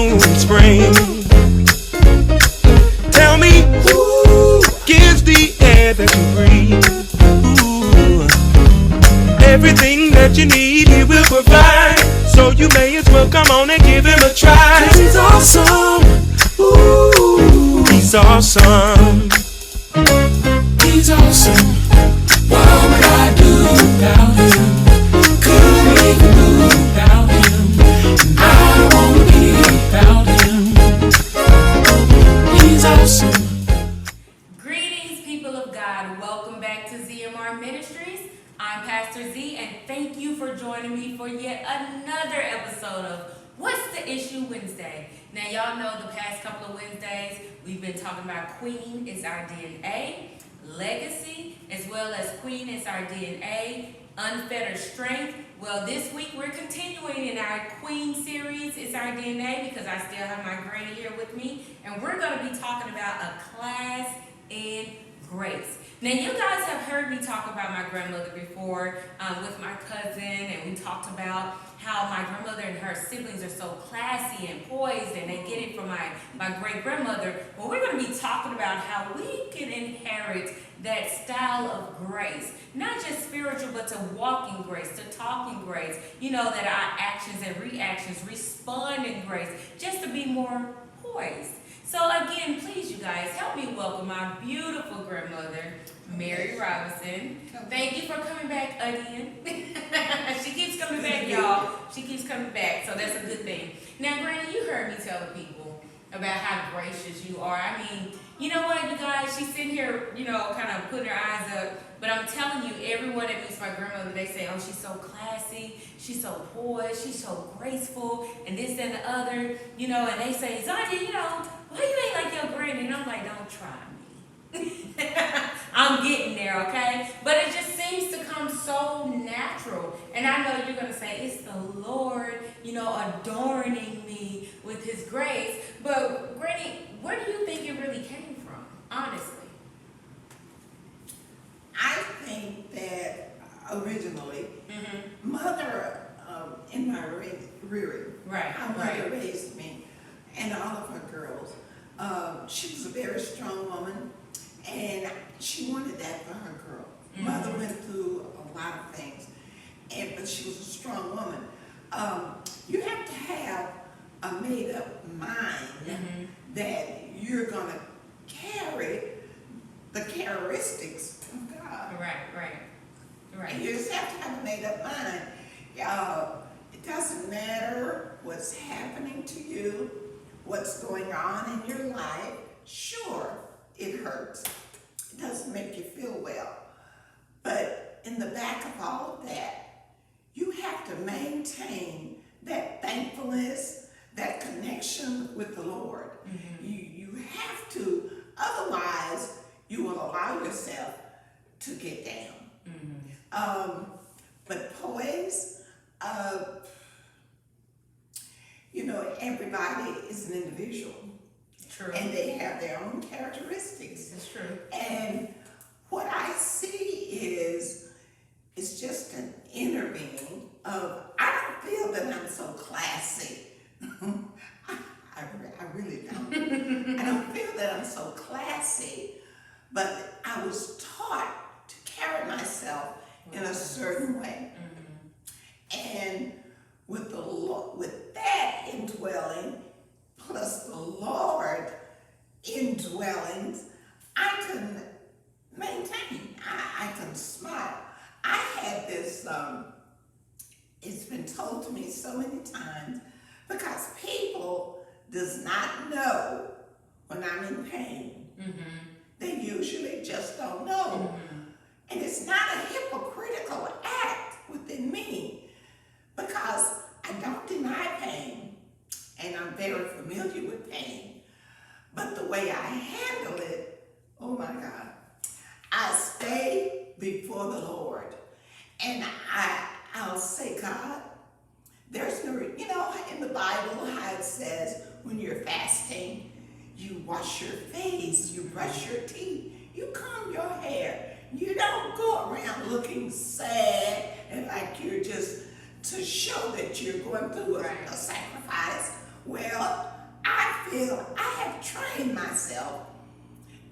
bloom in spring. Tell me who gives the air that you breathe. Ooh. Everything that you need he will provide, so you may as well come on and give him a try. 'Cause he's awesome. Ooh, he's awesome. He's awesome. What would I do without him? Couldn't make a move without him. I don't wanna be without him. He's awesome. Greetings, people of God. Welcome back to ZMR Ministries. I'm Pastor Z, and thank you for joining me for yet another episode of What's the Issue Wednesday. Now, y'all know the past couple of Wednesdays, we've been talking about Queen is our DNA, legacy, as well as Queen is our DNA, unfettered strength. Well, this week we're continuing in our Queen series, It's Our DNA, because I still have my granny here with me, and we're going to be talking about a class in grace. Now, you guys have heard me talk about my grandmother before with my cousin, and we talked about how my grandmother and her siblings are so classy and poised, and they get it from my great-grandmother. Well, we're going to be talking about how we can inherit that style of grace, not just spiritual, but to walk in grace, to talk in grace, that our actions and reactions respond in grace, just to be more poised. So again, please, you guys, help me welcome my beautiful grandmother, Mary Robinson. Thank you for coming back again. She keeps coming back, y'all. She keeps coming back, so that's a good thing. Now, Granny, you heard me tell the people about how gracious you are. I mean, you know what, you guys? She's sitting here, kind of putting her eyes up. But I'm telling you, everyone that meets my grandmother, they say, oh, she's so classy, she's so poised, she's so graceful, and this and the other, and they say, Zonja, why you ain't like your granny? And I'm like, don't try me. I'm getting there, okay? But it just seems to come so natural. And I know you're going to say, it's the Lord, adorning me with his grace. But, Granny, where do you think it really came from, honestly? I think that originally, mother, in my rearing, my mother raised me and all of her girls. She was a very strong woman, and she wanted that for her girl. Mother went through a lot of things, but she was a strong woman. You have to have a made-up mind that you're going to carry the characteristics of God. Right. And you just have to have a made-up mind. It doesn't matter what's happening to you, what's going on in your life. Sure, it hurts. It doesn't make you feel well. But in the back of all of that, you have to maintain that thankfulness, that connection with the Lord. You have to, otherwise you will allow yourself to get down. But poise, everybody is an individual. True. And they have their own characteristics. It's true. And what I see is, it's just an inner being of, I don't feel that I'm so classy. I really don't. I don't feel that I'm so classy, but I was taught to carry myself in a certain way. And with that indwelling, plus the Lord indwelling, I can maintain. I can smile. I had this, it's been told to me so many times, because people does not know when I'm in pain. They usually just don't know. And it's not a hypocritical act within me, because I don't deny pain, and I'm very familiar with pain. But the way I handle it, oh my God, I stay before the Lord, and I'll say, God, there's no, in the Bible how it says when you're fasting, you wash your face, you brush your teeth, you comb your hair. You don't go around looking sad and like you're just to show that you're going through a sacrifice. Well, I feel I have trained myself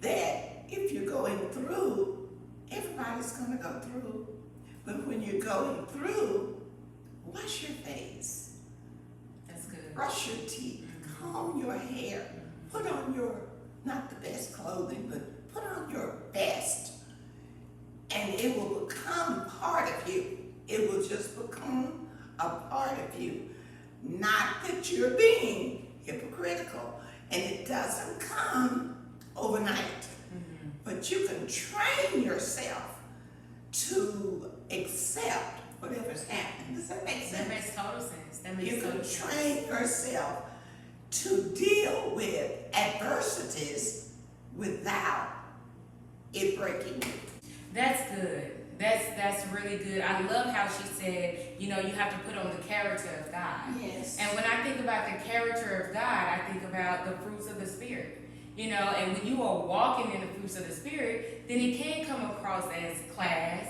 that if you're going through, everybody's going to go through. But when you're going through, wash your face, That's good. brush your teeth, comb your hair, put on your, not the best clothing, but put on your best. And it will become part of you. It will just become a part of you. Not that you're being hypocritical, and it doesn't come overnight. But you can train yourself to accept whatever's happening. Does that make sense? That makes total sense. That makes You total can sense. train yourself to deal with adversities without it breaking you. That's good. That's really good. I love how she said, you have to put on the character of God. Yes. And when I think about the character of God, I think about the fruits of the Spirit. And when you are walking in the fruits of the Spirit, then it can come across as class,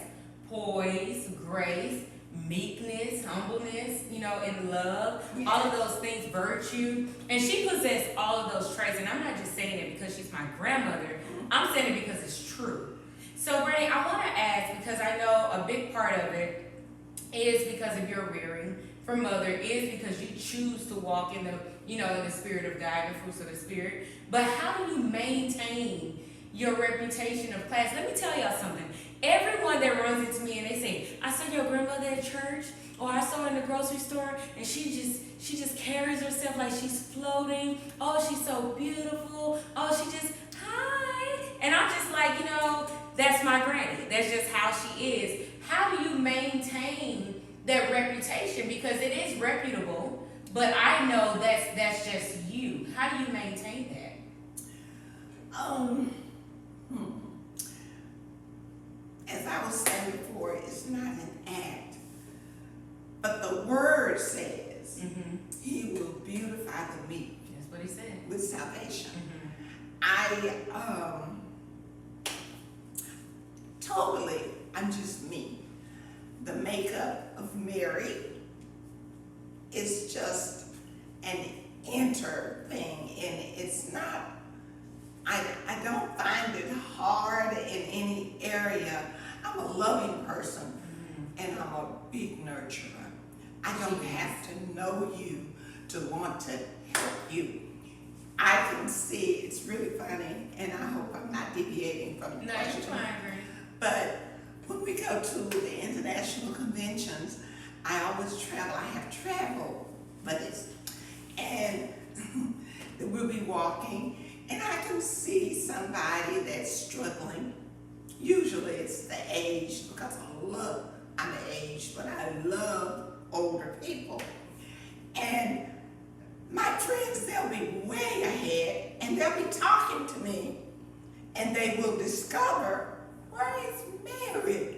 poise, grace, meekness, humbleness, and love, all of those things, virtue. And she possessed all of those traits. And I'm not just saying it because she's my grandmother. I'm saying it because it's true. So, Ray, I want to ask, because I know a big part of it is because of your rearing from mother, is because you choose to walk in the, in the Spirit of God, the fruits of the Spirit. But how do you maintain your reputation of class? Let me tell y'all something. Everyone that runs into me and they say, I saw your grandmother at church, or I saw her in the grocery store, and she just carries herself like she's floating. Oh, she's so beautiful. Oh, she just, hi. And I'm just like, that's my granny. That's just how she is. How do you maintain that reputation? Because it is reputable, but I know that's just you. How do you maintain that? As I was saying before, it's not an act, but the word says he will beautify the meek. That's what he said. With salvation. I'm just me. The makeup of Mary is just an inner thing, and it's not, I don't find it hard in any area. I'm a loving person, and I'm a big nurturer. I don't have to know you to want to help you. I can see, it's really funny, and I hope I'm not deviating from the No, question. you're fine, Granny. But when we go to the international conventions, I always travel. I have travel buddies. And we'll be walking, and I can see somebody that's struggling. Usually it's the age, because I'm aged, but I love older people. And my friends, they'll be way ahead, and they'll be talking to me, and they will discover, where is Mary?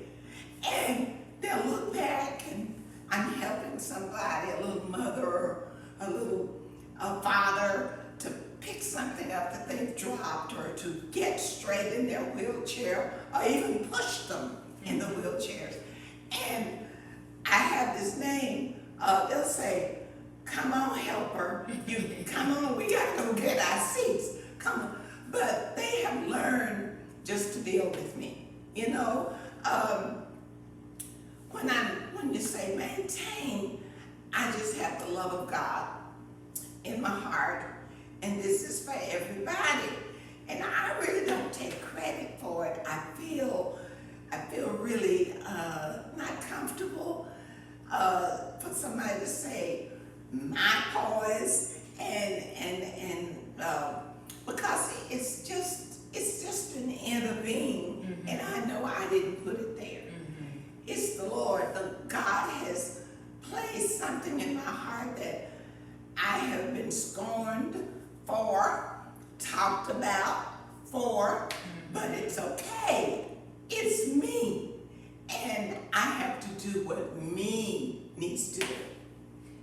And they'll look back, and I'm helping somebody, a little mother or a father, to pick something up that they've dropped, or to get straight in their wheelchair, or even push them in the wheelchairs. And I have this name, they'll say, come on, helper, come on, we gotta go get our seats, come on. But they have learned just to deal with me, when you say maintain, I just have the love of God in my heart, and this is for everybody. And I really don't take credit for it. I feel really not comfortable for somebody to say my poise, and because it's just an inner being, and I know I didn't put it there. It's the Lord. God has placed something in my heart that I have been scorned for, talked about for, but it's okay. It's me. And I have to do what me needs to do.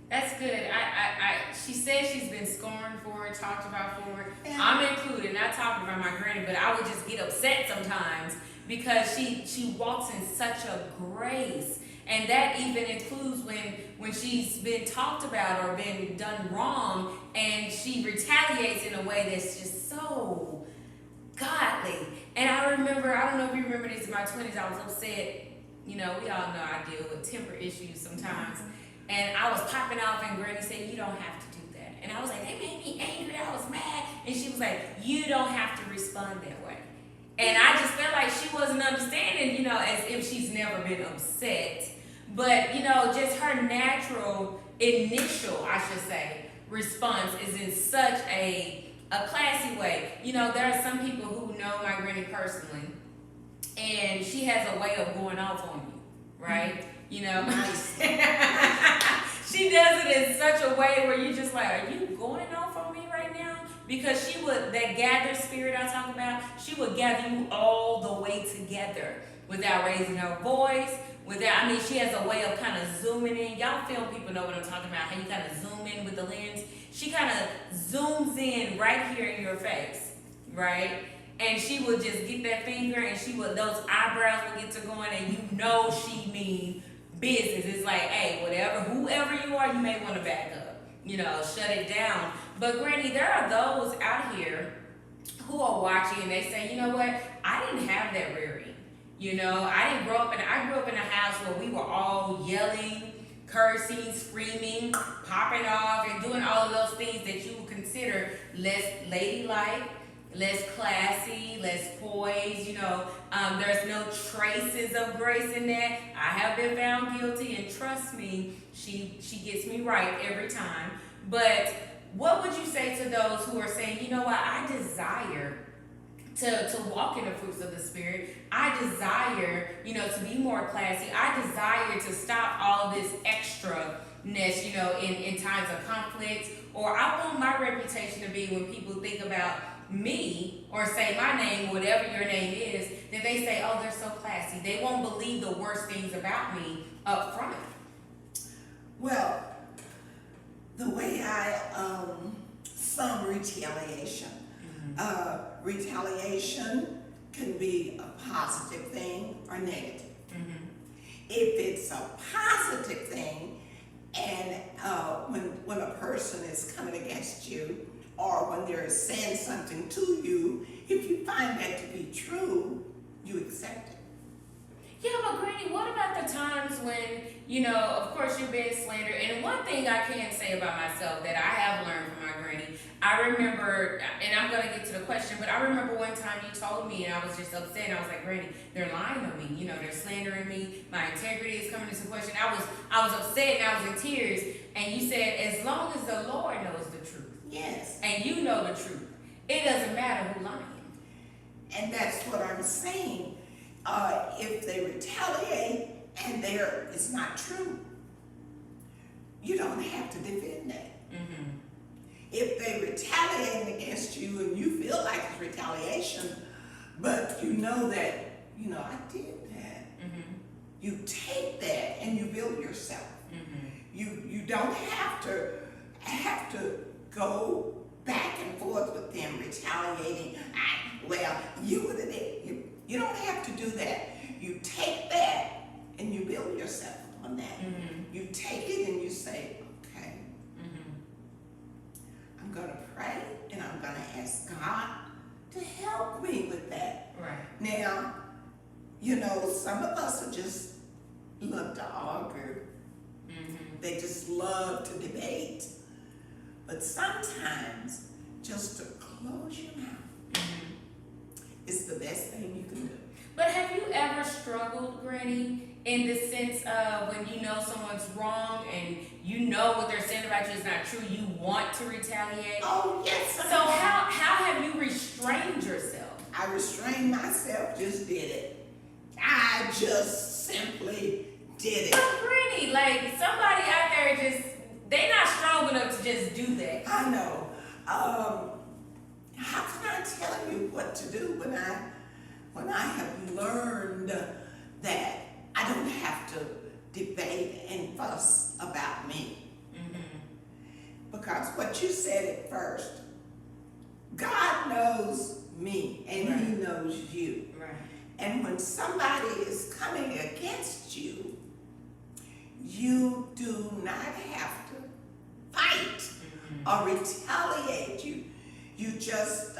That's good. She said she's been scorned for it, talked about for it. Yeah. I'm included, not talking about my granny, but I would just get upset sometimes because she walks in such a grace And that even includes when she's been talked about or been done wrong, and she retaliates in a way that's just so godly. And I remember, I don't know if you remember this, in my 20s, I was upset. You know, we all know I deal with temper issues sometimes. And I was popping off, and Granny said, you don't have to do that. And I was like, they made me angry, I was mad. And she was like, you don't have to respond that way. And I just felt like she wasn't understanding, you know, as if she's never been upset. But, you know, just her natural, initial, I should say, response is in such a classy way. You know, there are some people who know my granny personally, and she has a way of going off on you, right? You know, Nice. she does it in such a way where you're just like, are you going off on me right now? Because she would, that gather spirit I talk about, she would gather you all the way together without raising her voice, without, I mean, she has a way of kind of zooming in. Y'all film people know what I'm talking about, how you kind of zoom in with the lens. She kind of zooms in right here in your face, right? And she would just get that finger, and she would, those eyebrows would get to going, and you know she mean business. It's like, hey, whatever, whoever you are, you may want to back up, you know, shut it down. But Granny, there are those out here who are watching, and they say, you know what, I didn't have that rearing. You know, I grew up in a house where we were all yelling, cursing, screaming, popping off, and doing all of those things that you would consider less ladylike, less classy, less poised. You know, there's no traces of grace in that. I have been found guilty, and trust me, she gets me right every time. But what would you say to those who are saying, you know what, I desire to walk in the fruits of the Spirit. I desire, you know, to be more classy. I desire to stop all this extraness, you know, in times of conflict. Or I want my reputation to be, when people think about me or say my name, whatever your name is, that they say, oh, they're so classy. They won't believe the worst things about me up front. Well, the way I some retaliation. Retaliation can be a positive thing or negative. Mm-hmm. If it's a positive thing, and when a person is coming against you, or when they're saying something to you, if you find that to be true, you accept it. Yeah, but Granny, what about the times when, you know, of course you're being slandered? And one thing I can say about myself that I have learned from my granny, I remember, and I'm going to get to the question, but I remember one time you told me, and I was just upset, and I was like, Granny, they're lying on me. You know, they're slandering me. My integrity is coming into question. I was upset, and I was in tears. And you said, as long as the Lord knows the truth. Yes. And you know the truth. It doesn't matter who's lying. And that's what I'm saying. If they retaliate and it's not true, you don't have to defend that. Mm-hmm. If they retaliate against you and you feel like it's retaliation, but you know that, you know, I did that. Mm-hmm. You take that and you build yourself. Mm-hmm. You don't have to go back and forth with them retaliating. You don't have to do that. You take that and you build yourself on that. Mm-hmm. You take it and you say, okay, I'm going to pray and I'm going to ask God to help me with that. Right. Now, you know, some of us are just love to argue. They just love to debate. But sometimes just to close your mouth is the best thing you can do. But have you ever struggled, Granny, in the sense of when you know someone's wrong and you know what they're saying about you is not true, you want to retaliate? Oh, yes. So how have you restrained yourself? I restrained myself, just did it. I just simply did it. But Granny, like somebody out there they're not strong enough to just do that. I know. How can I tell you what to do when I have learned that I don't have to debate and fuss about me? Because what you said at first, God knows me and He knows you. Right. And when somebody is coming against you, or retaliate. You just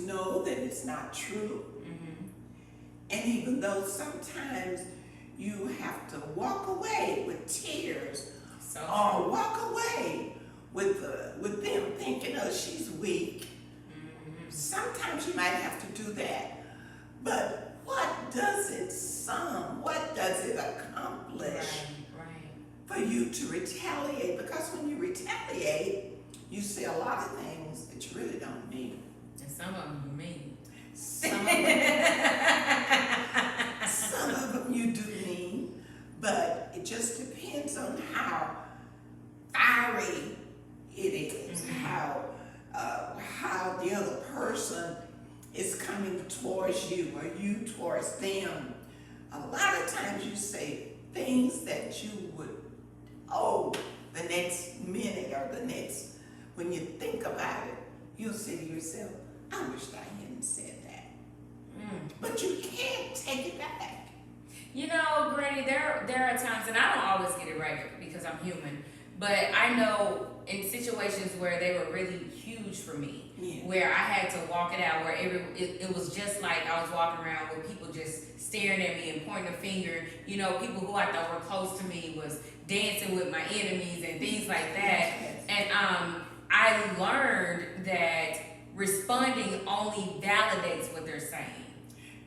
know that it's not true. And even though sometimes you have to walk away with tears, or walk away with them thinking, oh, she's weak. Sometimes you might have to do that. But what does it accomplish for you to retaliate? Because when you retaliate, you say a lot of things that you really don't mean. And some of them you mean. Some of them you do mean, but it just depends on how fiery it is, how the other person is coming towards you or you towards them. A lot of times you say things that you would, the next minute or the next, when you think about it, you'll say to yourself, I wish I hadn't said that. But you can't take it back. You know, Granny, there are times, and I don't always get it right because I'm human, but I know in situations where they were really huge for me, where I had to walk it out, where it was just like I was walking around with people just staring at me and pointing a finger. You know, people who I thought were close to me was dancing with my enemies and things like that. And I learned that responding only validates what they're saying.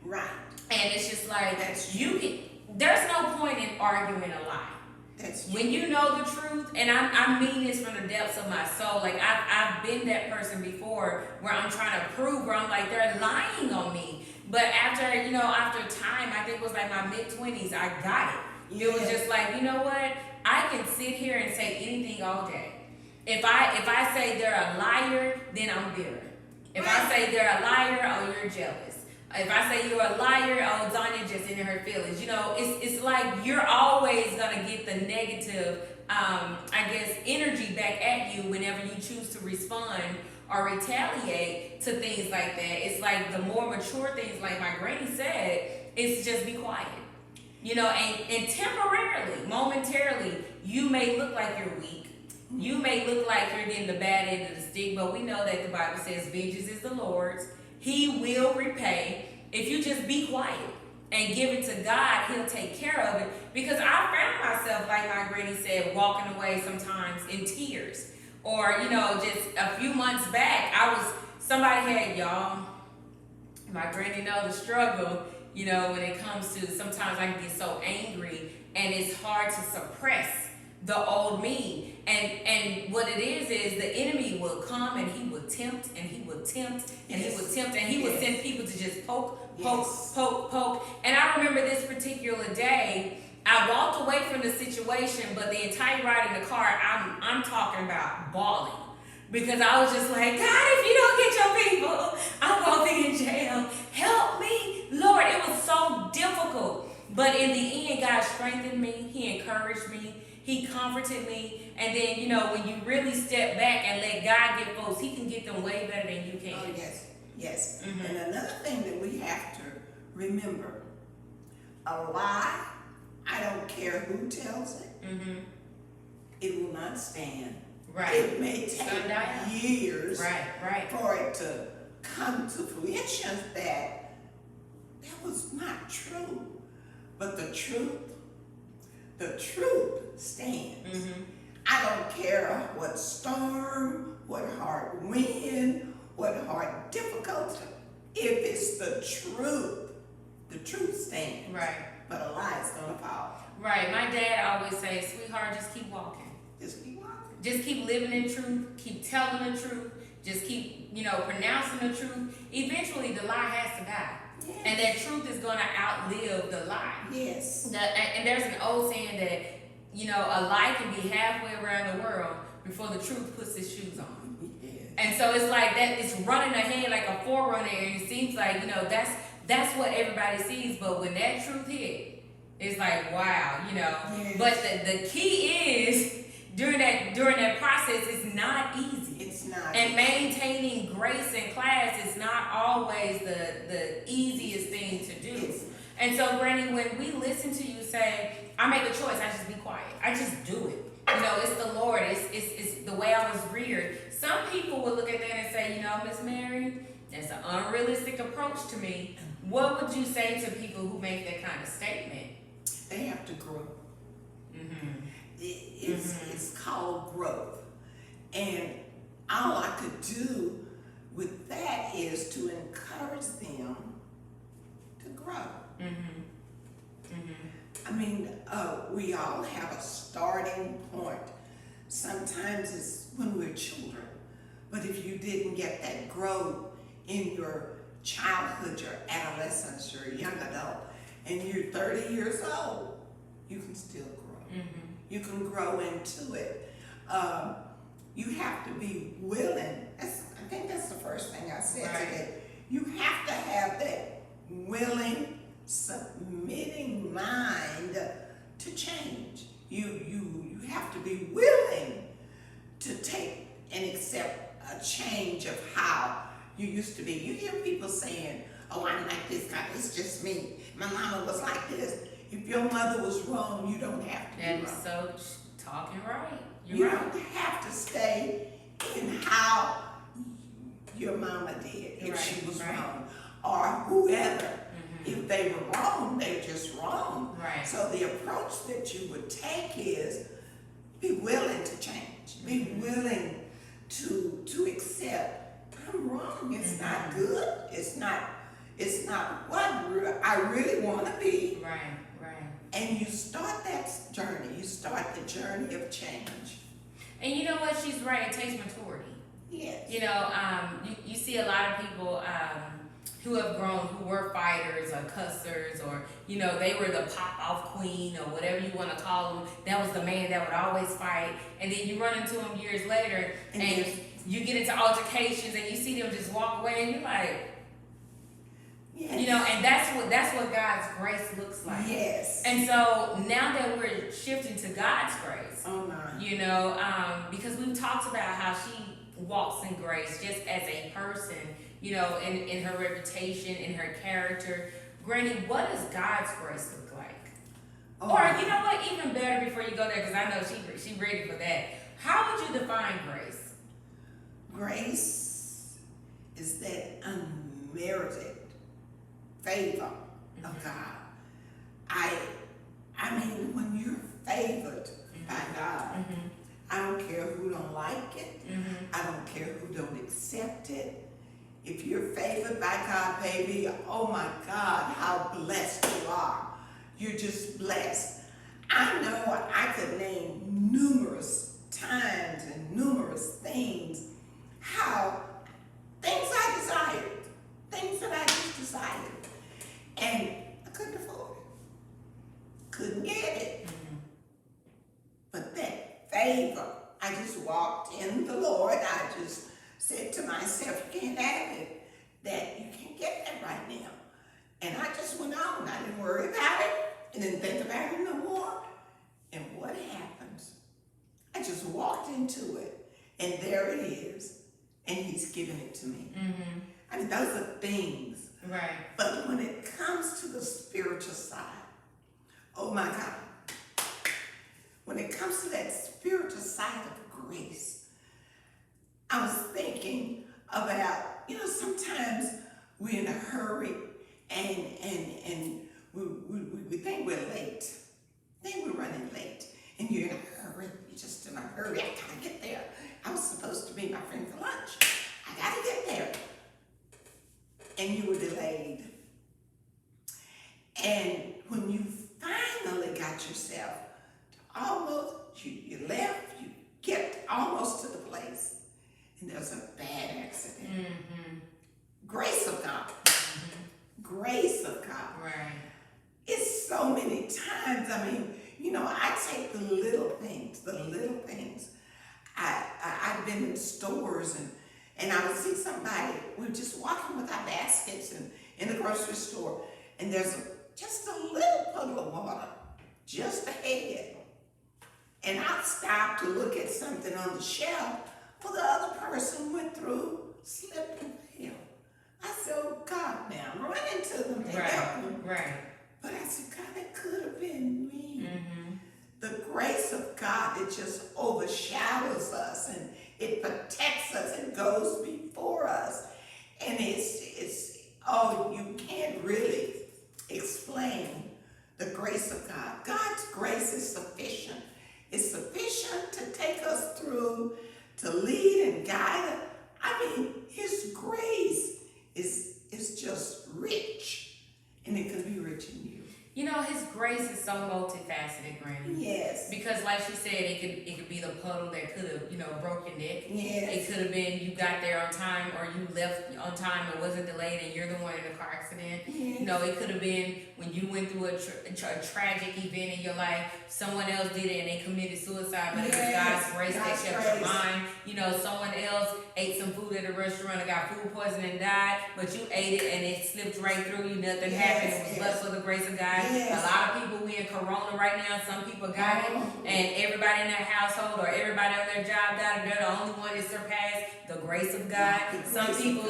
Right. And it's just like, there's no point in arguing a lie. When you know the truth, and I mean this from the depths of my soul, like I've been that person before where I'm trying to prove, where I'm like, they're lying on me. But after time, I think it was like my mid-20s, I got it. It was just like, you know what? I can sit here and say anything all day. If I say they're a liar, then I'm bitter. If I say they're a liar, oh, you're jealous. If I say you're a liar, oh, Danya just in her feelings. You know, it's like you're always gonna get the negative, energy back at you whenever you choose to respond or retaliate to things like that. It's like the more mature things, like my granny said, it's just be quiet. You know, and temporarily, momentarily, you may look like you're weak. You may look like you're getting the bad end of the stick, but we know that the Bible says vengeance is the Lord's. He will repay. If you just be quiet and give it to God, he'll take care of it. Because I found myself, like my granny said, walking away sometimes in tears. Or, you know, just a few months back, somebody had, y'all, my granny know the struggle, you know, when it comes to, sometimes I can get so angry and it's hard to suppress the old me. And what it is the enemy will come and he will tempt and he will tempt and he will tempt and he will send people to just poke. And I remember this particular day, I walked away from the situation, but the entire ride in the car, I'm talking about bawling. Because I was just like, God, if you don't get your people, I'm going to be in jail. Help me, Lord. It was so difficult. But in the end, God strengthened me. He encouraged me. He comforted me. And then, you know, when you really step back and let God get folks, he can get them way better than you can. Oh, yes. Mm-hmm. And another thing that we have to remember, a lie, I don't care who tells it, it will not stand. Right. It may take years for it to come to fruition that was not true. But the truth stands. I don't care what storm, what hard wind, what hard difficulty. If it's the truth stands. Right. But a lie is gonna fall. Right. My dad always says, sweetheart, just keep walking. Just keep walking. Just keep living in truth. Keep telling the truth. Just keep, pronouncing the truth. Eventually, the lie has to die. Yes. And that truth is going to outlive the lie. Yes. And there's an old saying that, a lie can be halfway around the world before the truth puts its shoes on. Yes. And so it's like that, it's running ahead like a forerunner, and it seems like, that's what everybody sees. But when that truth hit, it's like, wow, Yes. But the key is, during that process, it's not easy. It's not. And maintaining grace in class is not always the easiest thing to do. And so, Granny, when we listen to you say, I make a choice, I just be quiet. I just do it. know, it's the Lord. It's the way I was reared. Some people would look at that and say, you know, Miss Mary, that's an unrealistic approach to me. What would you say to people who make that kind of statement? They have to grow. Mm-hmm. It's called growth. And all I could do with that is to encourage them to grow. Mm-hmm. Mm-hmm. I mean, we all have a starting point. Sometimes it's when we're children. But if you didn't get that growth in your childhood, your adolescence, your young adult, and you're 30 years old, you can still grow. Mm-hmm. You can grow into it. You have to be willing. I think that's the first thing I said today. You have to have that willing, submitting mind to change. You have to be willing to take and accept a change of how you used to be. You hear people saying, oh, I'm like this guy, it's just me. My mama was like this. If your mother was wrong, you don't have to be wrong. That's so talking right. You don't have to stay in how your mama did if she was wrong, or whoever. Mm-hmm. If they were wrong, they're just wrong. Right. So the approach that you would take is be willing to change. Be willing to accept I'm wrong. It's not good. It's not what I really want to be. Right. And you start that journey. You start the journey of change. And you know what? She's right. It takes maturity. Yes. You know, you see a lot of people who have grown, who were fighters or cussers, or, you know, they were the pop-off queen or whatever you want to call them. That was the man that would always fight. And then you run into him years later and you get into altercations and you see them just walk away and you're like, yes. You know, and that's what God's grace looks like. Yes. And so now that we're shifting to God's grace, you know, because we've talked about how she walks in grace just as a person, you know, in her reputation, in her character. Granny, what does God's grace look like? Or, you know what, even better before you go there, because I know she ready for that. How would you define grace? Grace is that unmerited favor of God. I mean, when you're favored by God, I don't care who don't like it. I don't care who don't accept it. If you're favored by God, baby, oh my God, how blessed you are. You're just blessed. I know I could name numerous times and numerous things, how things I desired, things that I just desired, and I couldn't afford it, couldn't get it. But that favor, I just walked in the Lord. I just said to myself, you can't have it, that you can't get that right now. And I just went on. I didn't worry about it. I didn't think about it no more. And what happens? I just walked into it, and there it is, and He's given it to me. I mean, those are things. Right. But when it comes to the spiritual side, oh my God, when it comes to that spiritual side of grace, I was thinking about, you know, sometimes we're in a hurry and we think we're late. I think we're running late. And you're in a hurry. You're just in a hurry. I gotta get there. I was supposed to meet my friend for lunch. I gotta get there. And you were delayed. And when you finally got yourself to almost, you left, you get almost to the place, and there's a bad accident. Grace of God. Grace of God. Right. It's so many times, I mean, you know, I take the little things. I've been in stores and I would see somebody, we're just walking with our baskets and in the grocery store, and there's just a little puddle of water just ahead. And I'd stop to look at something on the shelf. Well, the other person went through, slipped and fell. I said, oh God, now I'm running to them to help them. Right. But I said, God, it could have been me. The grace of God, it just overshadows us and it protects us and goes before us. And you can't really explain the grace of God. God's grace is sufficient. It's sufficient to take us through, to lead and guide us. I mean, His grace is just rich, and it can be rich in you. You know, His grace is so multifaceted, Granny. Yes. Because like she said, it could be the puddle that could have, broke your neck. Yes. It could have been you got there on time or you left on time and wasn't delayed and you're the one in a car accident. Yes. It could have been when you went through a tragic event in your life, someone else did it and they committed suicide, but it was God's grace that kept your mind. Someone else ate some food at a restaurant and got food poisoning and died, but you ate it and it slipped right through you. Nothing happened. It was but for the grace of God. Yes. A lot of people, we in Corona right now. Some people got it, and everybody in their household or everybody on their job got it. They're the only one that surpassed the grace of God. Some people,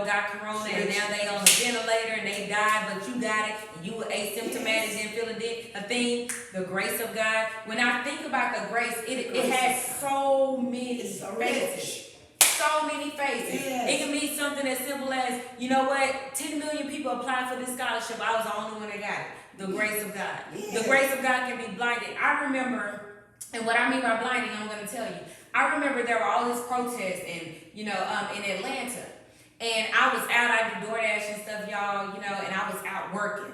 got Corona and now they on a ventilator and they died, but you got it and you were asymptomatic, didn't feel a thing. The grace of God. When I think about the grace, it has so many faces. So many faces. Yes. It can be something as simple as, 10 million people applied for this scholarship. I was the only one that got it. The grace of God. Yes. The grace of God can be blinded. I remember, and what I mean by blinding, I'm going to tell you. I remember there were all these protests in Atlanta. And I was out, I do DoorDash and stuff, y'all, and I was out working.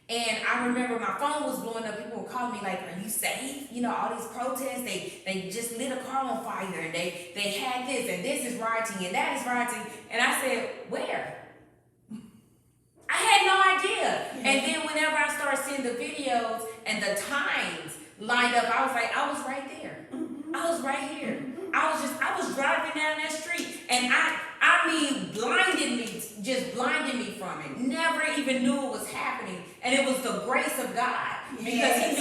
And I remember my phone was blowing up. People were calling me like, are you safe? All these protests, they just lit a car on fire and they had this and this is rioting and that is rioting. And I said, where? I had no idea. And then whenever I started seeing the videos and the times lined up, I was like, I was right there. I was right here. I was driving down that street and blinded me from it. Never even knew it was happening. And it was the grace of God. Because He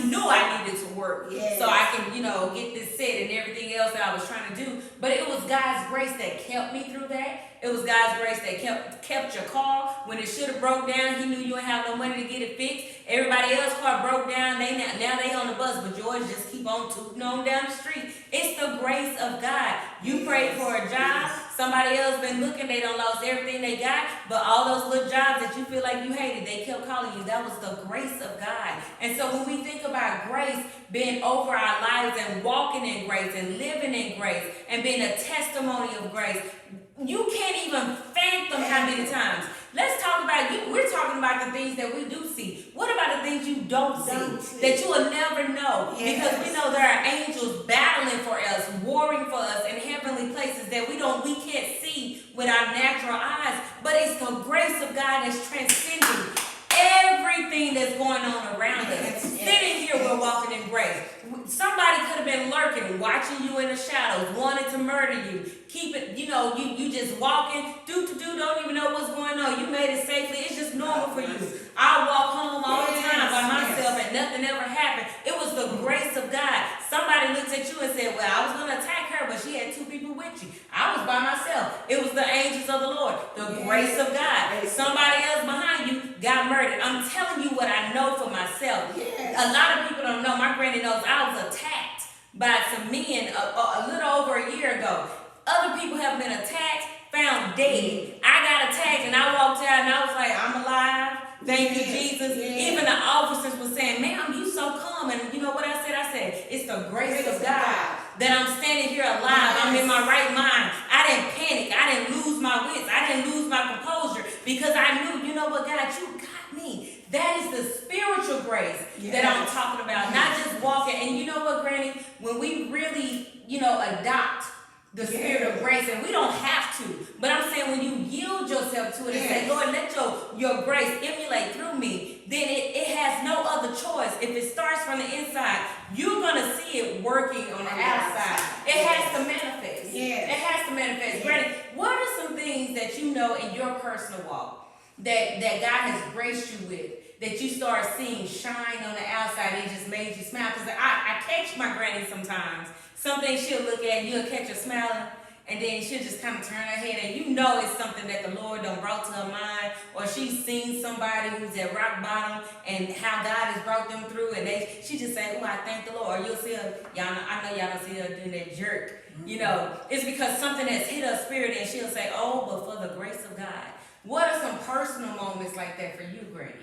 knew I needed to work. Yes. So I can, get this set and everything else that I was trying to do. But it was God's grace that kept me through that. It was God's grace that kept your car when it should have broke down. He knew you didn't have no money to get it fixed. Everybody else's car broke down. Now they on the bus, but yours just keep on tooting on down the street. It's the grace of God. You prayed for a job. Somebody else been looking. They done lost everything they got. But all those little jobs that you feel like you hated, they kept calling you. That was the grace of God. And so when we think about grace being over our lives and walking in grace and living in grace and being a testimony of grace, you can't even fathom how many times. Let's talk about you. We're talking about the things that we do see. What about the things you don't see? That you will never know? Yes. Because we know there are angels battling for us, warring for us in heavenly places that we can't see with our natural eyes. But it's the grace of God that's transcending everything that's going on around us. Sitting here, we're walking in grace. Somebody could have been lurking, watching you in the shadows, wanting to murder you. Keep it, you just walking, don't even know what's going on. You made it safely. It's just normal for you. I walk home all the time by myself and nothing ever happened. It was the grace of God. Somebody looked at you and said, well, I was going to attack her, but she had two people with you. I was by myself. It was the angels of the Lord, the grace of God. Somebody else behind you got murdered. I'm telling you what I know for myself. Yes. A lot of people don't know. My granny knows I was attacked by some men a little over a year ago. Other people have been attacked, found dead. I got attacked and I walked out and I was like, I'm alive. Thank you, Jesus. Even the officers were saying, ma'am, you so calm. And you know what I said? I said, it's the grace of God that I'm standing here alive. I'm in my right mind. I didn't panic. I didn't lose my wits. I didn't lose my composure because I knew, you know what, God, you got me. That is the spiritual grace that I'm talking about, not just walking. And you know what, Granny? When we really, adopt the spirit of grace, and we don't have to, but I'm saying when you yield yourself to it and say, Lord, let your grace emulate through me, then it has no other choice. If it starts from the inside, you're going to see it working on the outside. It has to manifest. It has to manifest. Granny, what are some things that you know in your personal walk that God has graced you with, that you start seeing shine on the outside and it just made you smile? Because I catch my granny sometimes. Something she'll look at and you'll catch her smiling. and then she'll just kind of turn her head, and you know it's something that the Lord done brought to her mind, or she's seen somebody who's at rock bottom and how God has brought them through, and she just say, "Oh, I thank the Lord." Or you'll see her, I know y'all don't see her doing that jerk. You know, it's because something has hit her spirit, and she'll say, "Oh, but for the grace of God." What are some personal moments like that for you, Granny?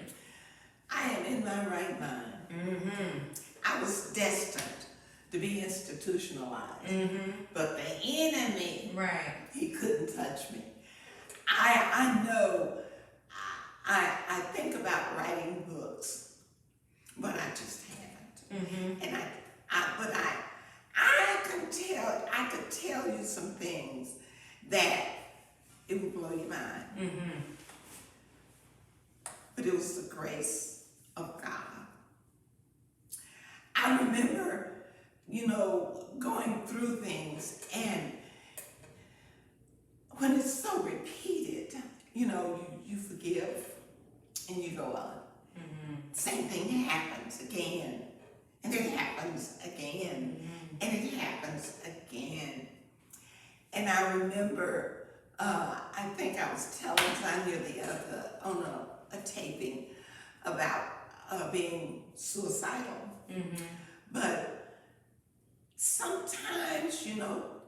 I am in my right mind. Mm-hmm. I was destined to be institutionalized. Mm-hmm. But the enemy, Right. he couldn't touch me. I know, I think about writing books, but I just haven't. Mm-hmm. And I could tell you some things that it would blow your mind. Mm-hmm. But it was the grace of God. I remember, going through things, and when it's so repeated, you forgive and you go on. Mm-hmm. Same thing happens again, and it happens again, and it happens again. And I remember, I think I was telling Tanya on a taping about being suicidal. Mm-hmm. But sometimes,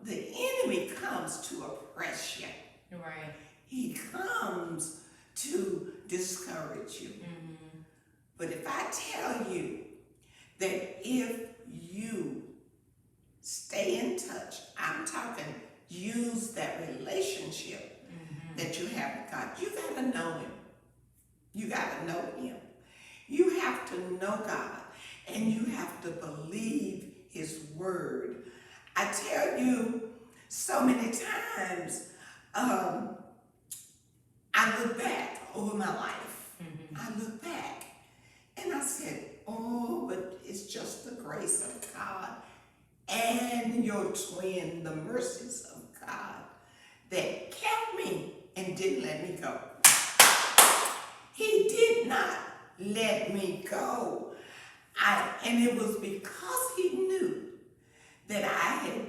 the enemy comes to oppress you. Right. He comes to discourage you. Mm-hmm. But if I tell you that if you stay in touch, I'm talking use that relationship that you have with God. You got to know him. You got to know him. You have to know God, and you have to believe his word. I tell you, so many times, I look back over my life. Mm-hmm. I look back and I said, oh, but it's just the grace of God and your twin, the mercies of God, that kept me and didn't let me go. He did not let me go. And it was because he knew that I had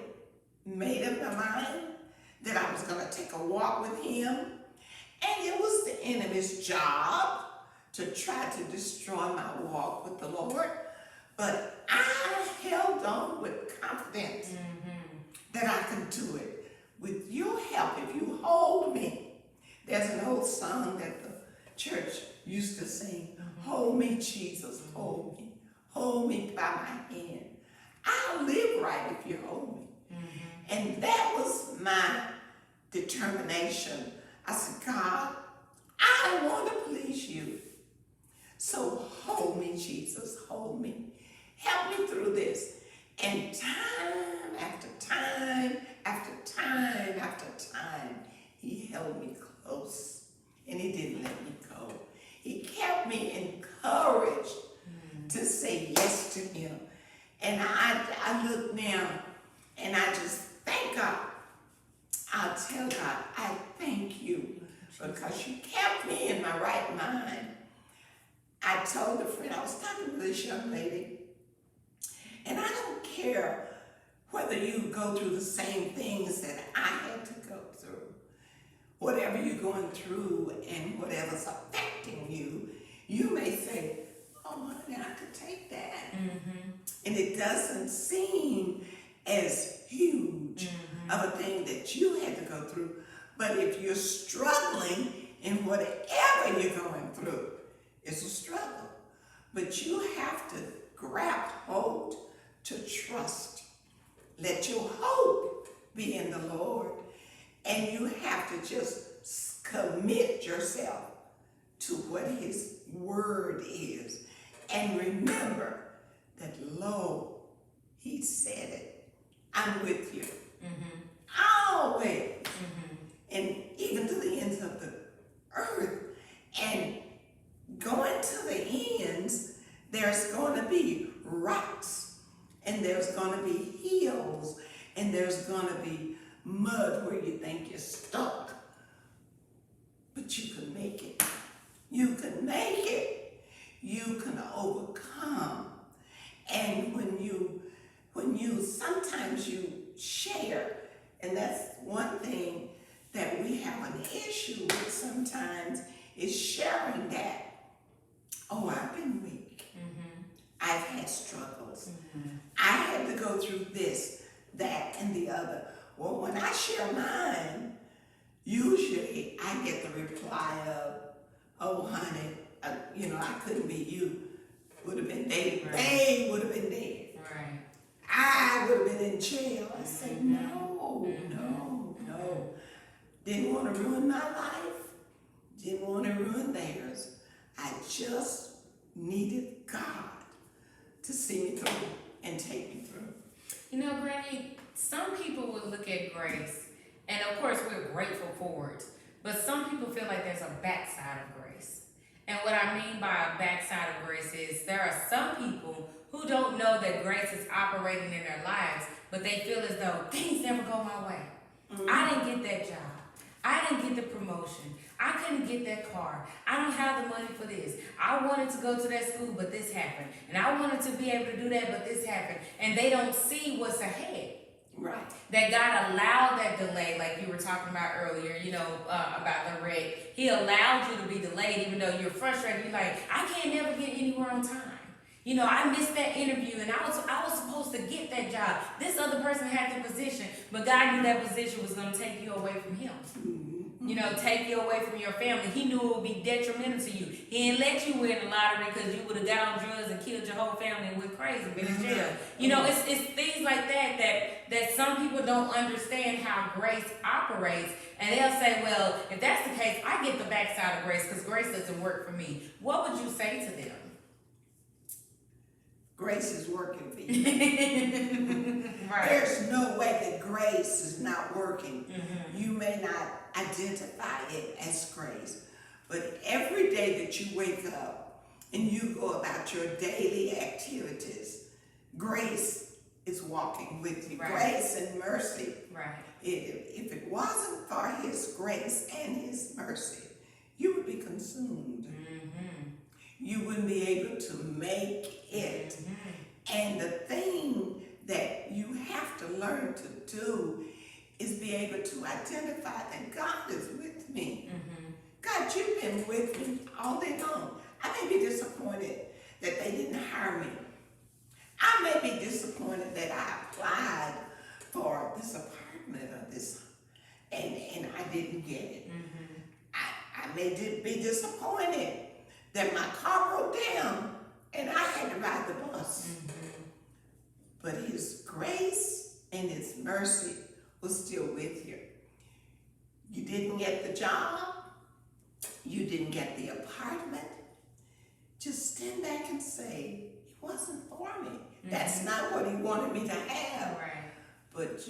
made up my mind that I was going to take a walk with him. And it was the enemy's job to try to destroy my walk with the Lord. But I held on with confidence that I could do it. With your help, if you hold me. There's an old song that the church used to sing. Hold me, Jesus, hold me. Hold me by my hand. I'll live right if you hold me. And that was my determination. I said, God, I want to please you. So hold me, Jesus, hold me. Help me through this. And time after time after time after time, he held me close and he didn't let me go. He kept me encouraged to say yes to him. And I look now and I just thank God. I'll tell God, I thank you because you kept me in my right mind. I told a friend, I was talking to this young lady, and I don't care whether you go through the same things that I had to go through. Whatever you're going through and whatever's affecting you, you may say, oh, honey, I could take that. And it doesn't seem as huge of a thing that you had to go through. But if you're struggling in whatever you're going through, it's a struggle. But you have to grab hold to trust. Let your hope be in the Lord. And you have to just commit yourself to what his word is. And remember that, lo, he said it. I'm with you. Always. And even to the ends of the earth. And going to the ends, there's going to be rocks. And there's going to be hills. And there's going to be mud where you think you're stuck. But you can make it. You can make it. You can overcome. And when you sometimes you share And that's one thing that we have an issue with sometimes is sharing that. Oh, I've been weak. I've had struggles. I had to go through this, that, and the other. Well, when I share mine, usually I get the reply of, oh, honey, I couldn't be you. Would have been dead. Right. They would have been dead. Right. I would have been in jail. I said, no. Didn't want to ruin my life. Didn't want to ruin theirs. I just needed God to see me through and take me through. You know, Granny, some people will look at grace, and of course we're grateful for it, but some people feel like there's a backside of grace. And what I mean by a backside of grace is there are some people who don't know that grace is operating in their lives, but they feel as though things never go my way. I didn't get that job. I didn't get the promotion. I couldn't get that car. I don't have the money for this. I wanted to go to that school, but this happened. And I wanted to be able to do that, but this happened. And they don't see what's ahead. Right. That God allowed that delay, like you were talking about earlier, about the wreck. He allowed you to be delayed, even though you're frustrated. You're like, I can't never get anywhere on time. I missed that interview, and I was supposed to get that job. This other person had the position, but God knew that position was going to take you away from Him. Take you away from your family. He knew it would be detrimental to you. He didn't let you win the lottery because you would have got on drugs and killed your whole family and went crazy, been in jail. It's things like that some people don't understand how grace operates, and they'll say, well, if that's the case, I get the backside of grace because grace doesn't work for me. What would you say to them? Grace is working for you. Right. There's no way that grace is not working. You may not identify it as grace, but every day that you wake up and you go about your daily activities, grace is walking with you. Right. Grace and mercy. Right. If it wasn't for His grace and His mercy, you would be consumed. You wouldn't be able to make it. And the thing that you have to learn to do is be able to identify that God is with me. God, you've been with me all day long. I may be disappointed that they didn't hire me. I may be disappointed that I applied for this apartment or this, and I didn't get it. I may be disappointed that my car broke down and I had to ride the bus. But His grace and His mercy was still with you. You didn't get the job. You didn't get the apartment. Just stand back and say, it wasn't for me. That's not what He wanted me to have. Right. But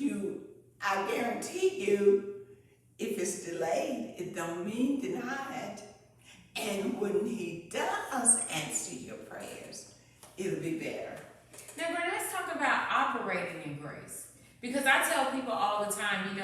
I guarantee you, if it's delayed, it don't mean denied. And when He does answer your prayers, it'll be better. Now, Brenda, let's talk about operating in grace. Because I tell people all the time,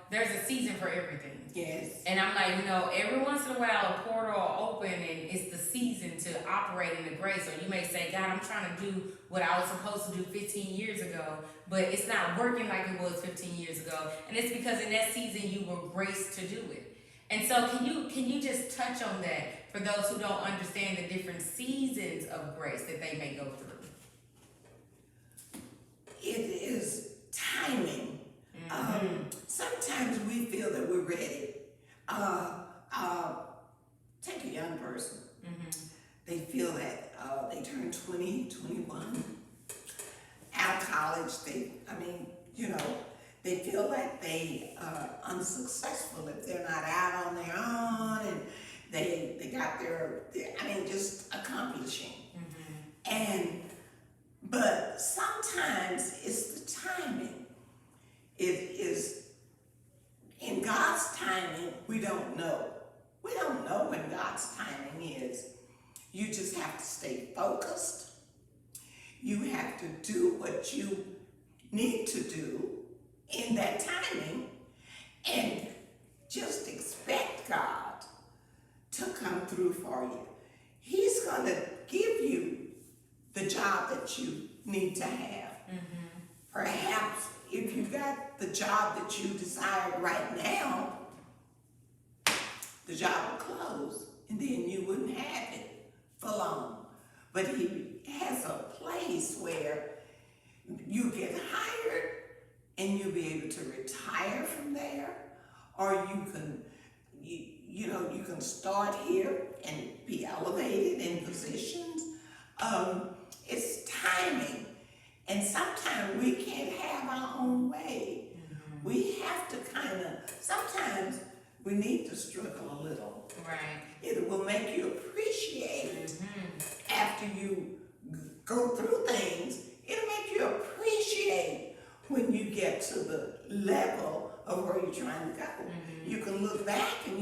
there's a season for everything. Yes. And I'm like, every once in a while a portal will open and it's the season to operate in the grace. Or you may say, God, I'm trying to do what I was supposed to do 15 years ago, but it's not working like it was 15 years ago. And it's because in that season you were graced to do it. And so can you just touch on that for those who don't understand the different seasons of grace that they may go through? It is timing. Sometimes we feel that we're ready. Take a young person. They feel that they turn 20, 21, out of college. They feel like they are unsuccessful if they're not out on their own, and they got their just accomplishing. But sometimes it's the timing. It is in God's timing. We don't know. We don't know when God's timing is. You just have to stay focused. You have to do what you need to do in that timing, and just expect God to come through for you. He's going to give you the job that you need to have. Perhaps if you got the job that you desire right now, the job would close and then you wouldn't have it for long. But he has a place where you get hired and you'll be able to retire from there, or you can, you can start here and be elevated in positions. It's timing, and sometimes we can't have our own way. We have to sometimes we need to struggle a little. Right. It will make you appreciate after you go through things. It'll make you appreciate when you get to the level of where you're trying to go. You can look back and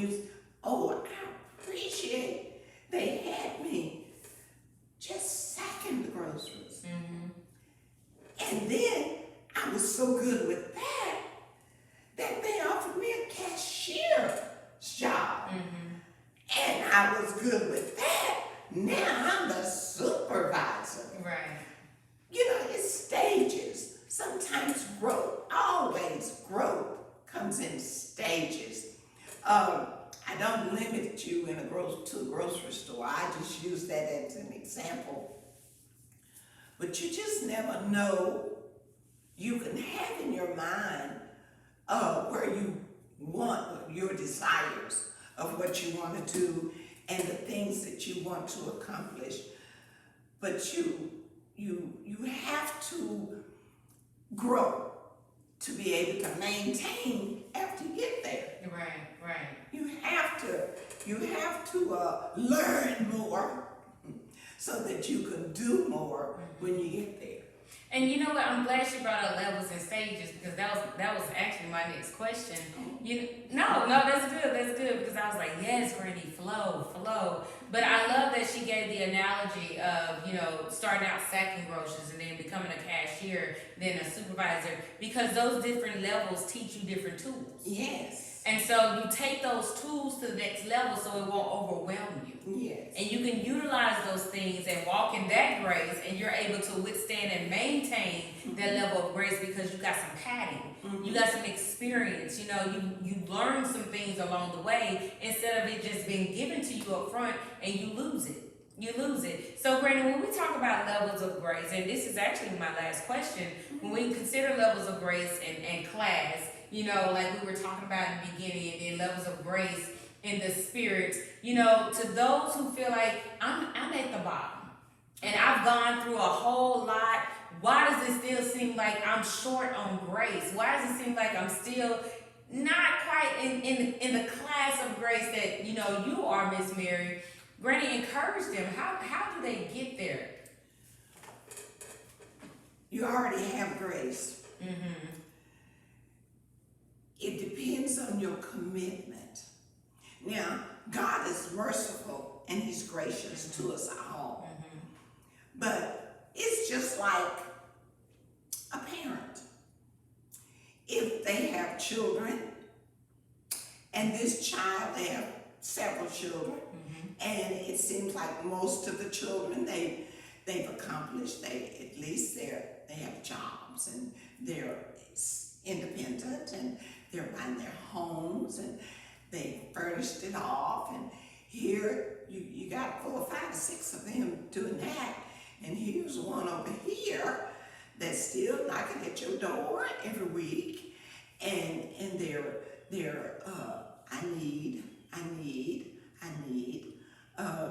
I appreciate they had me just sacking the groceries. And then I was so good with that they offered me a cashier's job. And I was good with that. Now I'm the supervisor. Right. It's stages. Sometimes always growth comes in stages. I don't limit you to a grocery store. I just use that as an example. But you just never know. You can have in your mind where you want your desires of what you want to do and the things that you want to accomplish. But you have to grow to be able to maintain after you get there. Right. You have to learn more so that you can do more when you get there. And you know what? I'm glad she brought up levels and stages, because that was actually my next question. No, that's good because I was like, yes, Granny, flow. But I love that she gave the analogy of starting out sacking groceries and then becoming a cashier, then a supervisor, because those different levels teach you different tools. Yes. And so you take those tools to the next level so it won't overwhelm you. Yes. And you can utilize those things and walk in that grace, and you're able to withstand and maintain that level of grace because you got some padding. You got some experience. You learn some things along the way instead of it just being given to you up front and you lose it. So, Brandon, when we talk about levels of grace, and this is actually my last question, when we consider levels of grace and class, like we were talking about in the beginning, and then levels of grace in the spirit, to those who feel like I'm at the bottom and I've gone through a whole lot, why does it still seem like I'm short on grace? Why does it seem like I'm still not quite in the class of grace that you are, Miss Mary? Granny, encourage them. How do they get there? You already have grace. It depends on your commitment. Now, God is merciful and He's gracious to us all. But it's just like a parent. If they have children, and this child, they have several children, and it seems like most of the children they've accomplished, they have jobs and they're independent and they're buying their homes and they furnished it off, and here you got 4 or 5 or 6 of them doing that, and here's one over here that's still knocking at your door every week, and they're I need,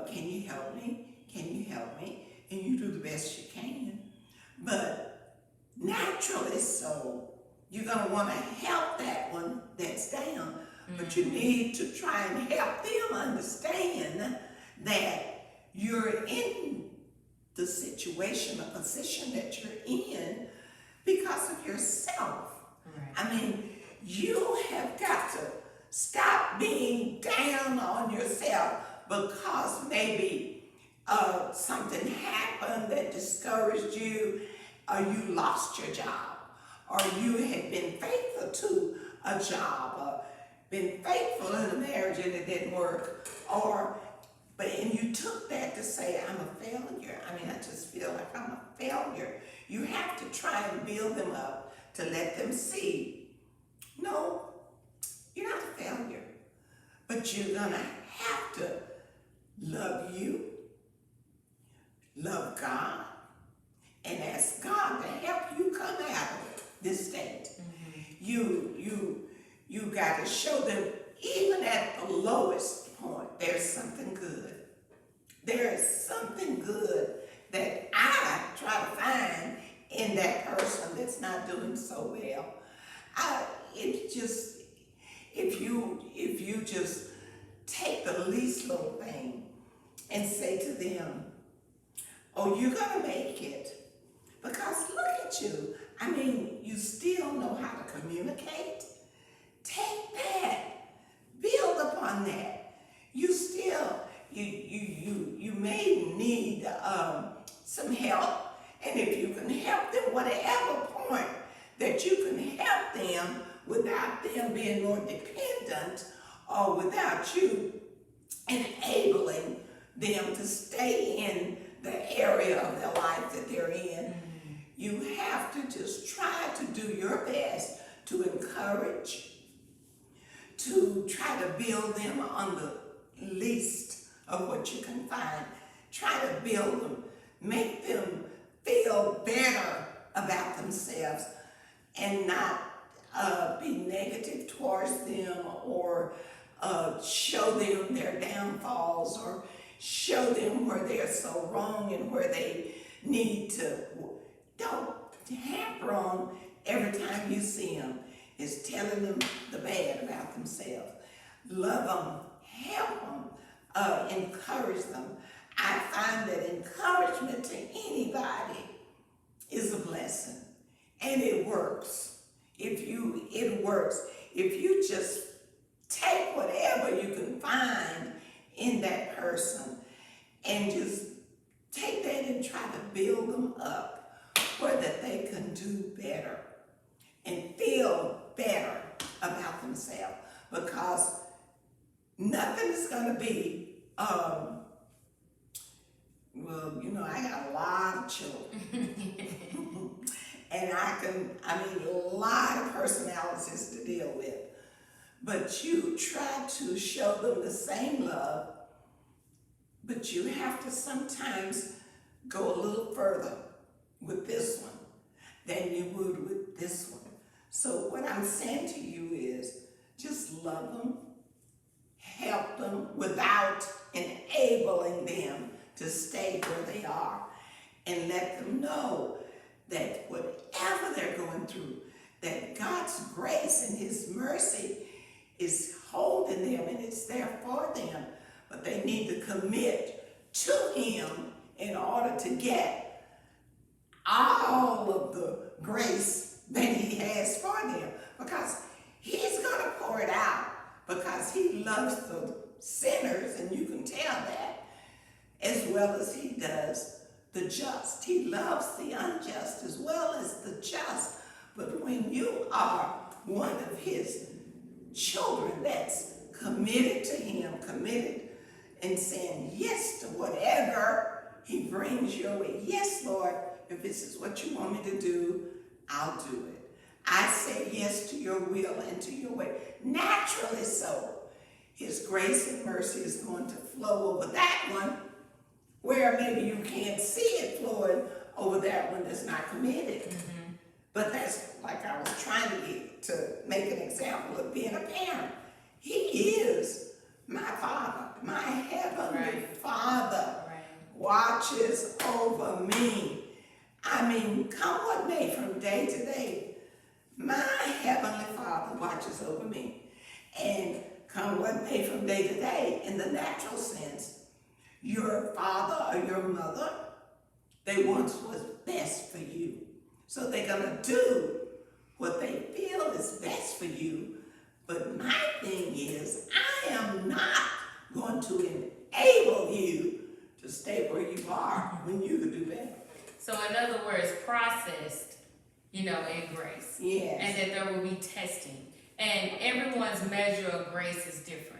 can you help me? And you do the best you can. But naturally so, you're going to want to help that one that's down, but you need to try and help them understand that you're in the situation, the position that you're in because of yourself. I mean, you have got to stop being down on yourself because maybe something happened that discouraged you, or you lost your job, or you had been faithful to a job, or been faithful in a marriage and it didn't work, and you took that to say, I'm a failure. I just feel like I'm a failure. You have to try and build them up to let them see, no, you're not a failure, but you're gonna have to love you, love God, and ask God to help you come out of this state. You got to show them, even at the lowest point, there's something good. There is something good that I try to find in that person that's not doing so well. If you just take the least little thing and say to them, oh, you're gonna make it. Because look at you. I mean, you still know how to communicate. Take that. Build upon that. You still, you may need some help. And if you can help them, whatever point that you can help them without them being more dependent or without you enabling them to stay in the area of their life that they're in, you have to just try to do your best to encourage, to try to build them on the least of what you can find. Try to build them, make them feel better about themselves and not be negative towards them or show them their downfalls or show them where they're so wrong and where they need to. Don't hamper on every time you see them. Is telling them the bad about themselves. Love them, help them, encourage them. I find that encouragement to anybody is a blessing, and it works. It works. If you just take whatever you can find in that person and just take that and try to build them up where that they can do better and feel better about themselves, because nothing is going to be, I got a lot of children. And a lot of personalities to deal with. But you try to show them the same love, but you have to sometimes go a little further with this one than you would with this one. So what I'm saying to you is just love them, help them without enabling them to stay where they are, and let them know that whatever they're going through, that God's grace and His mercy is holding them and it's there for them, but they need to commit to Him in order to get all of the grace that He has for them, because He's going to pour it out, because He loves the sinners, and you can tell that, as well as He does the just. He loves the unjust as well as the just. But when you are one of His children that's committed to Him, committed and saying yes to whatever He brings your way. Yes, Lord, if this is what you want me to do, I'll do it. I say yes to your will and to your way. Naturally so. His grace and mercy is going to flow over that one, where maybe you can't see it flowing over that one that's not committed. Mm-hmm. But that's like I was trying to make an example of being a parent. He is my Father, my Heavenly Father, watches over me. I mean, come what may, from day to day, my Heavenly Father watches over me. And come what may, from day to day, in the natural sense, your father or your mother, they want what's best for you. So they're going to do what they feel is best for you. But my thing is, I am not going to enable you to stay where you are when you can do better. So in other words, processed, in grace. Yes. And that there will be testing. And everyone's measure of grace is different.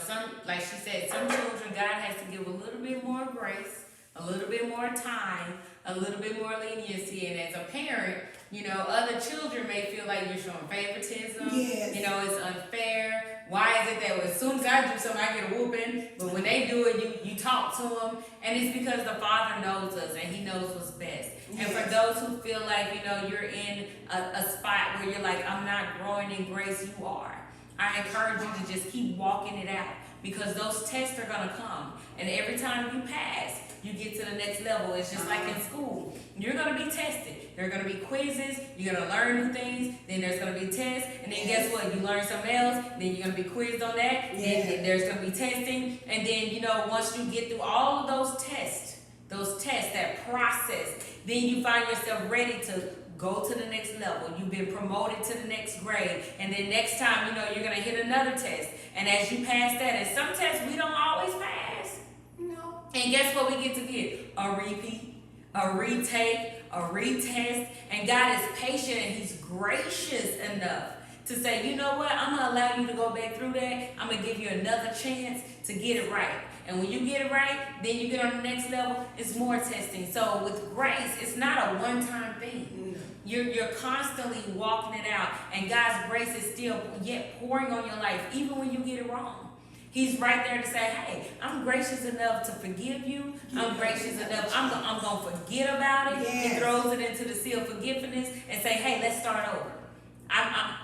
Some, like she said, some children, God has to give a little bit more grace, a little bit more time, a little bit more leniency. And as a parent, Other children may feel like you're showing favoritism. Yes. It's unfair. Why is it that as soon as I do something, I get a whooping, but when they do it, you talk to them? And it's because the Father knows us and He knows what's best. Yes. And for those who feel like, you're in a spot where you're like, I'm not growing in grace, you are. I encourage you to just keep walking it out, because those tests are going to come. And every time you pass, you get to the next level. It's just like in school. You're going to be tested. There are going to be quizzes. You're going to learn new things. Then there's going to be tests. And then guess what? You learn something else. Then you're going to be quizzed on that. Then there's going to be testing. And then, once you get through all of those tests, that process, then you find yourself ready to go to the next level. You've been promoted to the next grade. And then next time, you're going to hit another test. And as you pass that, and some tests we don't always pass. No. And guess what we get to get? A repeat, a retake, a retest. And God is patient and He's gracious enough to say, you know what? I'm going to allow you to go back through that. I'm going to give you another chance to get it right. And when you get it right, then you get on the next level, it's more testing. So with grace, it's not a one-time thing. No. You're constantly walking it out. And God's grace is still yet pouring on your life, even when you get it wrong. He's right there to say, hey, I'm gracious enough to forgive you. I'm gracious enough. I'm going to forget about it. Yes. He throws it into the sea of forgiveness and say, hey, let's start over.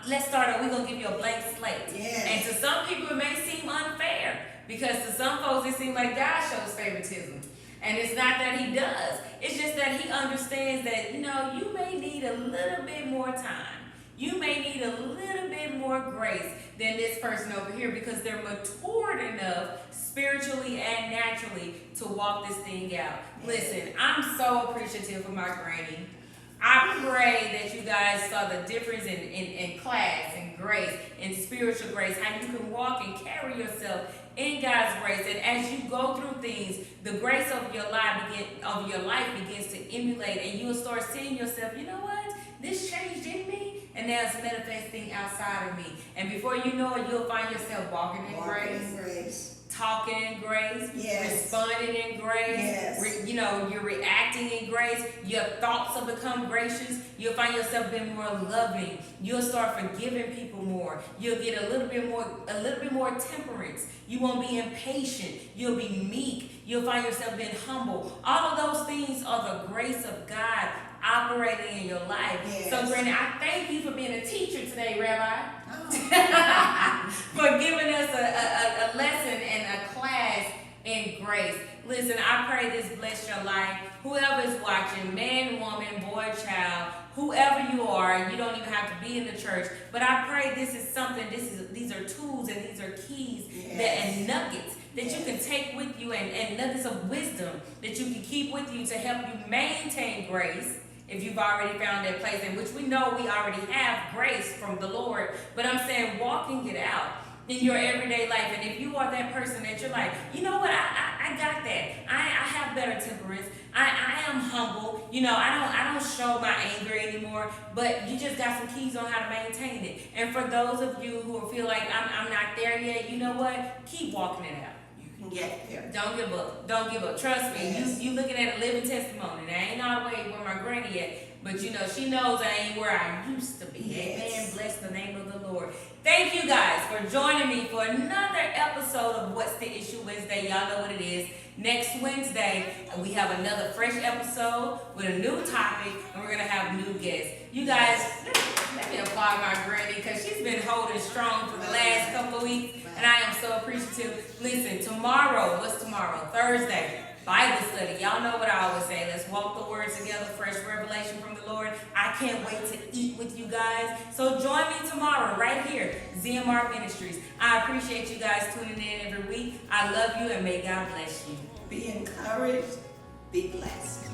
Let's start over. We're going to give you a blank slate. Yes. And to some people, it may seem unfair, because to some folks, it seems like God shows favoritism. And it's not that He does. It's just that He understands that, you may need a little bit more time. You may need a little bit more grace than this person over here, because they're matured enough spiritually and naturally to walk this thing out. Listen, I'm so appreciative of my granny. I pray that you guys saw the difference in class and grace, in spiritual grace, how you can walk and carry yourself in God's grace. And as you go through things, the grace of your life begins to emulate, and you'll start seeing yourself, you know what? This changed in me, and now it's manifesting outside of me. And before you know it, you'll find yourself walking in grace. Talking in grace, responding in grace, you're reacting in grace, your thoughts will become gracious, you'll find yourself being more loving, you'll start forgiving people more, you'll get a little bit more temperance, you won't be impatient, you'll be meek, you'll find yourself being humble. All of those things are the grace of God operating in your life. Yes. So, Granny, I thank you for being a teacher today, Rabbi. For giving us a lesson and a class in grace. Listen, I pray this bless your life. Whoever is watching, man, woman, boy, child, whoever you are, you don't even have to be in the church. But I pray this is something, these are tools and these are keys and nuggets that you can take with you, and nuggets of wisdom that you can keep with you to help you maintain grace. If you've already found that place, in which we know we already have grace from the Lord, but I'm saying walking it out in your everyday life. And if you are that person that you're like, you know what, I got that. I have better temperance. I am humble. I don't show my anger anymore, but you just got some keys on how to maintain it. And for those of you who feel like I'm not there yet, you know what? Keep walking it out. Get there. Don't give up. Don't give up. Trust me. Yes. You looking at a living testimony. I ain't all the way where my granny at, but she knows I ain't where I used to be. Yes. Amen. Bless the name of the Lord. Thank you guys for joining me for another episode of What's the Issue Wednesday. Y'all know what it is. Next Wednesday, we have another fresh episode with a new topic, and we're going to have new guests. You guys, let me applaud my granny, because she's been holding strong for the last couple of weeks, and I am so appreciative. Listen, tomorrow, what's tomorrow? Thursday, Bible study. Y'all know what I always say. Let's walk the word together. Fresh revelation from the Lord. I can't wait to eat with you guys. So join me tomorrow right here, ZMR Ministries. I appreciate you guys tuning in every week. I love you, and may God bless you. Be encouraged. Be blessed.